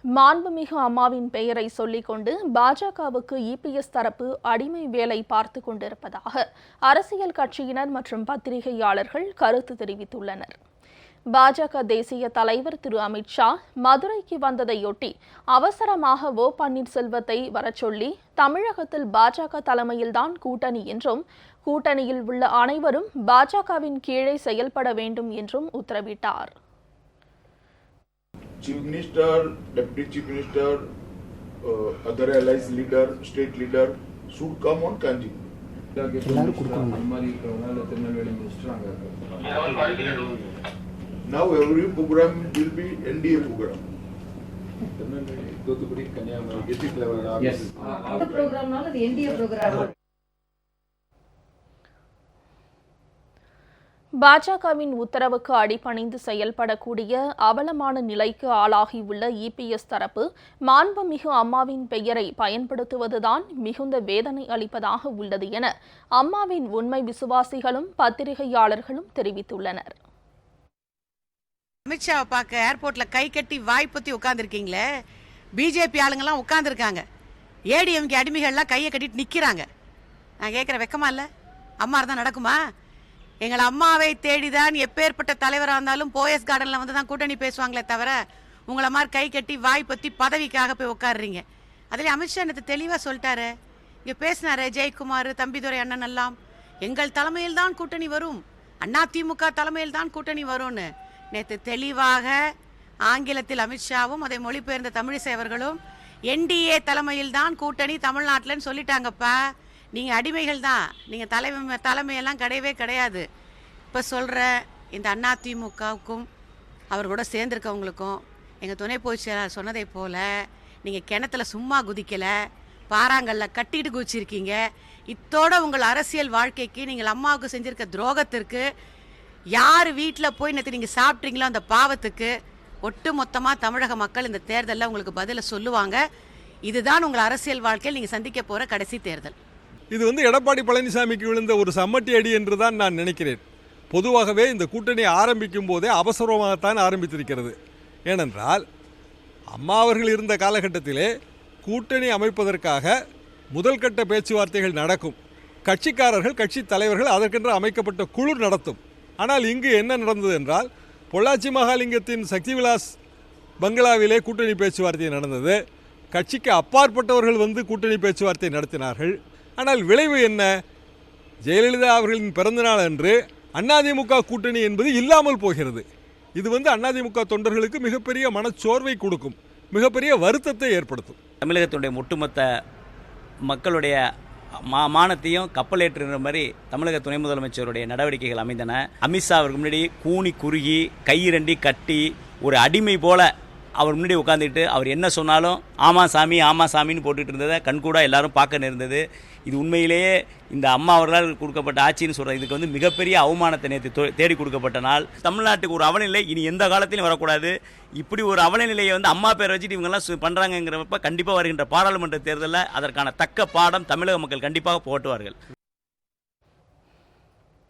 மாண்புமிகு அம்மாவின் பெயரை சொல்லிக்கொண்டு பாஜகவுக்கு இபிஎஸ் தரப்பு அடிமை வேலை பார்த்து கொண்டிருப்பதாக அரசியல் கட்சியினர் மற்றும் பத்திரிகையாளர்கள் கருத்து தெரிவித்துள்ளனர். பாஜக தேசிய தலைவர் திரு அமித்ஷா மதுரைக்கு வந்ததையொட்டி அவசரமாக ஓ பன்னீர்செல்வத்தை வரச்சொல்லி தமிழகத்தில் பாஜக தலைமையில்தான் கூட்டணி என்றும் கூட்டணியில் உள்ள அனைவரும் பாஜகவின் கீழே செயல்பட வேண்டும் என்றும் உத்தரவிட்டார். Chief Minister, Deputy Chief Minister, other allies leader, state leader should come on Kanji. Now every program will be NDA program. Yes. The program now the NDA program. பாஜகவின் உத்தரவுக்கு அடிபணிந்து செயல்படக்கூடிய அவலமான நிலைக்கு ஆளாகியுள்ள இபிஎஸ் தரப்பு மாண்புமிகு அம்மாவின் பெயரை பயன்படுத்துவதுதான் மிகுந்த வேதனை அளிப்பதாக உள்ளது என அம்மாவின் உண்மை விசுவாசிகளும் பத்திரிகையாளர்களும் தெரிவித்துள்ளனர். அமித்ஷாவை பார்க்க ஏர்போர்ட்ல கை கட்டி வாய் பத்தி உட்கார்ந்துருக்கீங்களே, பிஜேபி ஆளுங்கெல்லாம் உட்கார்ந்துருக்காங்க, ஏடிஎம்கே அடிமைகள்லாம் கையை கட்டிட்டு நிற்கிறாங்க. நான் கேட்குற வெக்கமா இல்லை? அம்மா தான் நடக்குமா? எங்கள் அம்மாவை தேடிதான் எப்பேற்பட்ட தலைவராக இருந்தாலும் போயஸ் கார்டனில் வந்து தான் கூட்டணி பேசுவாங்களே தவிர உங்களை மாதிரி கை கட்டி வாய் பற்றி பதவிக்காக போய் உட்காடுறீங்க. அதில் அமித்ஷா நேற்று தெளிவாக சொல்லிட்டாரு, இங்கே பேசினாரு ஜெயக்குமார், தம்பிதுரை அண்ணன் எல்லாம் எங்கள் தலைமையில் தான் கூட்டணி வரும், அதிமுக தலைமையில் தான் கூட்டணி வரும்னு நேற்று தெளிவாக ஆங்கிலத்தில் அமித்ஷாவும் அதை மொழிபெயர்ந்த தமிழிசை அவர்களும் என்டிஏ தலைமையில் தான் கூட்டணி தமிழ்நாட்டில்னு சொல்லிட்டாங்கப்பா. நீங்கள் அடிமைகள் தான், நீங்கள் தலைமையெல்லாம் கிடையவே கிடையாது. இப்போ சொல்கிற இந்த அதிமுகவுக்கும் அவர் கூட சேர்ந்துருக்கவங்களுக்கும் எங்கள் துணை பொதுச் செயலாளர் சொன்னதை போல் நீங்கள் கிணத்துல சும்மா குதிக்கலை, பாறாங்கல்ல கட்டிட்டு குதிச்சிருக்கீங்க. இத்தோட உங்கள் அரசியல் வாழ்க்கைக்கு நீங்கள் அம்மாவுக்கு செஞ்சுருக்க துரோகத்திற்கு, யார் வீட்டில் போய் நேற்று நீங்கள் சாப்பிட்றீங்களோ அந்த பாவத்துக்கு ஒட்டு மொத்தமாக தமிழக மக்கள் இந்த தேர்தலில் உங்களுக்கு பதிலை சொல்லுவாங்க. இதுதான் உங்கள் அரசியல் வாழ்க்கையில் நீங்கள் சந்திக்க போகிற கடைசி தேர்தல். இது எடப்பாடி பழனிசாமிக்கு விழுந்த ஒரு சம்மட்டி அடி என்று தான் நான் நினைக்கிறேன். பொதுவாகவே இந்த கூட்டணி ஆரம்பிக்கும் போதே அவசரமாகத்தான் ஆரம்பித்திருக்கிறது. ஏனென்றால் அம்மா அவர்கள் இருந்த காலகட்டத்திலே கூட்டணி அமைப்பதற்காக முதல் கட்ட பேச்சுவார்த்தைகள் நடக்கும், கட்சிக்காரர்கள் கட்சி தலைவர்கள் அதற்கென்று அமைக்கப்பட்ட குழு நடத்தும். ஆனால் இங்கு என்ன நடந்தது என்றால், பொள்ளாச்சி மகாலிங்கத்தின் சக்தி விலாஸ் பங்களாவிலே கூட்டணி பேச்சுவார்த்தை நடந்தது. கட்சிக்கு அப்பாற்பட்டவர்கள் வந்து கூட்டணி பேச்சுவார்த்தை நடத்தினார்கள். ஆனால் விளைவு என்ன? ஜெயலலிதா அவர்களின் பிறந்தநாள் அன்று அதிமுக கூட்டணி என்பது இல்லாமல் போகிறது. இது அதிமுக தொண்டர்களுக்கு மிகப்பெரிய மனச்சோர்வை கொடுக்கும், மிகப்பெரிய வருத்தத்தை ஏற்படுத்தும். தமிழகத்துடைய ஒட்டுமொத்த மக்களுடைய மானத்தையும் கப்பலேற்றுகிற மாதிரி தமிழக துணை முதலமைச்சருடைய நடவடிக்கைகள் அமைந்தன. அமித்ஷா அவருக்கு முன்னாடி கூனி குறுகி கையிரண்டி கட்டி ஒரு அடிமை போல அவர் முன்னாடி உட்காந்துக்கிட்டு அவர் என்ன சொன்னாலும் ஆமா சாமி ஆமா சாமின்னு போட்டுட்டு இருந்ததை கண்கூட எல்லாரும் பார்க்க நேர்ந்தது. இது உண்மையிலேயே இந்த அம்மா அவர்களால் கொடுக்கப்பட்ட ஆட்சின்னு சொல்கிற இதுக்கு மிகப்பெரிய அவமானத்தை நேற்று தேடி கொடுக்கப்பட்ட நாள். தமிழ்நாட்டுக்கு ஒரு அவலநிலை இனி எந்த காலத்திலும் வரக்கூடாது. இப்படி ஒரு அவலநிலையை அம்மா பேரை வச்சுட்டு இவங்கெல்லாம் பண்ணுறாங்கிறப்ப கண்டிப்பாக வருகின்ற பாராளுமன்ற தேர்தலில் அதற்கான தக்க பாடம் தமிழக மக்கள் கண்டிப்பாக போட்டுவார்கள்.